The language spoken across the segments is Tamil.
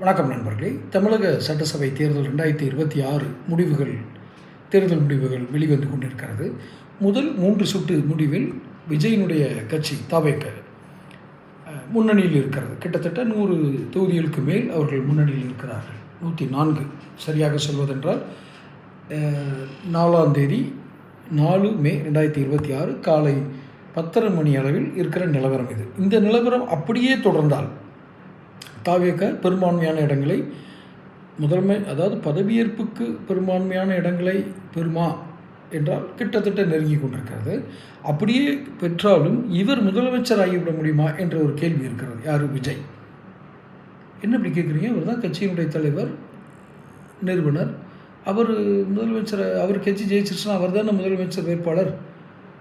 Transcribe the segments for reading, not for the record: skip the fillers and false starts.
வணக்கம் நண்பர்களே. தமிழக சட்டசபை தேர்தல் 2026 தேர்தல் முடிவுகள் வெளிவந்து கொண்டிருக்கிறது. முதல் 3 சுற்று முடிவில் விஜயினுடைய கட்சி தவேக முன்னணியில் இருக்கிறது. கிட்டத்தட்ட 100 தொகுதிகளுக்கு மேல் அவர்கள் முன்னணியில் இருக்கிறார்கள். 104 சரியாக சொல்வதென்றால் 4ஆம் தேதி 4 மே 2026 காலை 10:30 மணி அளவில் இருக்கிற நிலவரம் இது. இந்த நிலவரம் அப்படியே தொடர்ந்தால் தவேக பெரும்பான்மையான இடங்களை அதாவது பதவியேற்புக்கு பெரும்பான்மையான இடங்களை பெறுமா என்றால் கிட்டத்தட்ட நெருங்கி கொண்டிருக்கிறது. அப்படியே பெற்றாலும் இவர் முதலமைச்சர் ஆகிவிட முடியுமா என்ற ஒரு கேள்வி இருக்கிறது. யார்? விஜய். என்ன இப்படி கேட்குறீங்க? அவர் தான் கட்சியினுடைய தலைவர், நிறுவனர். அவர் முதலமைச்சர், அவர் கட்சி ஜெயிச்சிருச்சுன்னா அவர் தானே முதலமைச்சர் வேட்பாளர்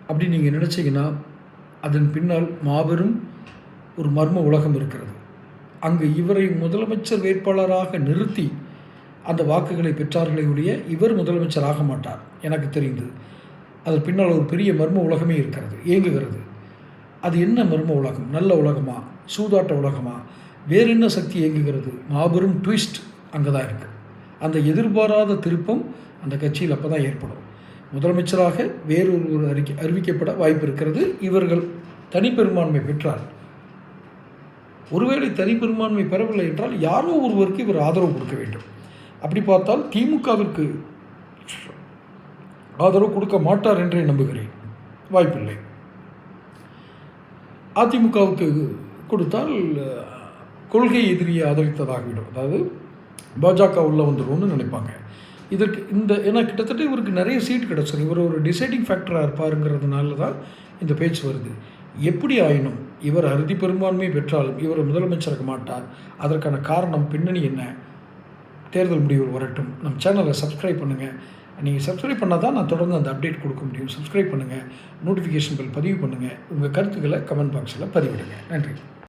அப்படின்னு நீங்கள் நினச்சிங்கன்னா அதன் பின்னால் மாபெரும் ஒரு மர்ம உலகம் இருக்கிறது. அங்கு இவரை முதலமைச்சர் வேட்பாளராக நிறுத்தி அந்த வாக்குகளை பெற்றார்களே ஒழிய இவர் முதலமைச்சர் ஆக மாட்டார் எனக்கு தெரிந்து. அதன் பின்னால் ஒரு பெரிய மர்ம உலகமே இருக்கிறது, இயங்குகிறது. அது என்ன மர்ம உலகம்? நல்ல உலகமா? சூதாட்ட உலகமா? வேறு என்ன சக்தி இயங்குகிறது? மாபெரும் ட்விஸ்ட் அங்கே தான் இருக்குது. அந்த எதிர்பாராத திருப்பம் அந்த கட்சியில் அப்போ தான் ஏற்படும். முதலமைச்சராக வேறொரு அறிவிக்கப்பட வாய்ப்பு இருக்கிறது. இவர்கள் தனிப்பெரும்பான்மை பெற்றால், ஒருவேளை தனிப்பெரும்பான்மை பெறவில்லை என்றால் யாரோ ஒருவருக்கு இவர் ஆதரவு கொடுக்க வேண்டும். அப்படி பார்த்தால் திமுகவிற்கு ஆதரவு கொடுக்க மாட்டார் என்றே நம்புகிறேன். வாய்ப்பில்லை. அதிமுகவுக்கு கொடுத்தால் கொள்கை எதிரியை ஆதரித்ததாகிவிடும். அதாவது பாஜக உள்ள வந்துடும்னு நினைப்பாங்க. இதற்கு ஏன்னா கிட்டத்தட்ட இவருக்கு நிறைய சீட் கிடச்சிடும். இவர் ஒரு டிசைடிங் ஃபேக்டராக இருப்பாருங்கிறதுனால தான் இந்த பேச்சு வருது. எப்படி ஆயினும் இவர் அறுதி பெரும்பான்மை பெற்றாலும் இவர் முதலமைச்சராக மாட்டார். அதற்கான காரணம், பின்னணி என்ன? தேர்தல் முடிவுகள் வரட்டும். நம்ம சேனலை சப்ஸ்கிரைப் பண்ணுங்கள். நீங்கள் சப்ஸ்கிரைப் பண்ணால் தான் நான் தொடர்ந்து அந்த அப்டேட் கொடுக்க முடியும். சப்ஸ்கிரைப் பண்ணுங்கள், நோட்டிஃபிகேஷன் பெல் பதிவு பண்ணுங்கள், உங்கள் கருத்துக்களை கமெண்ட் பாக்ஸில் பதிவிடுங்க. நன்றி.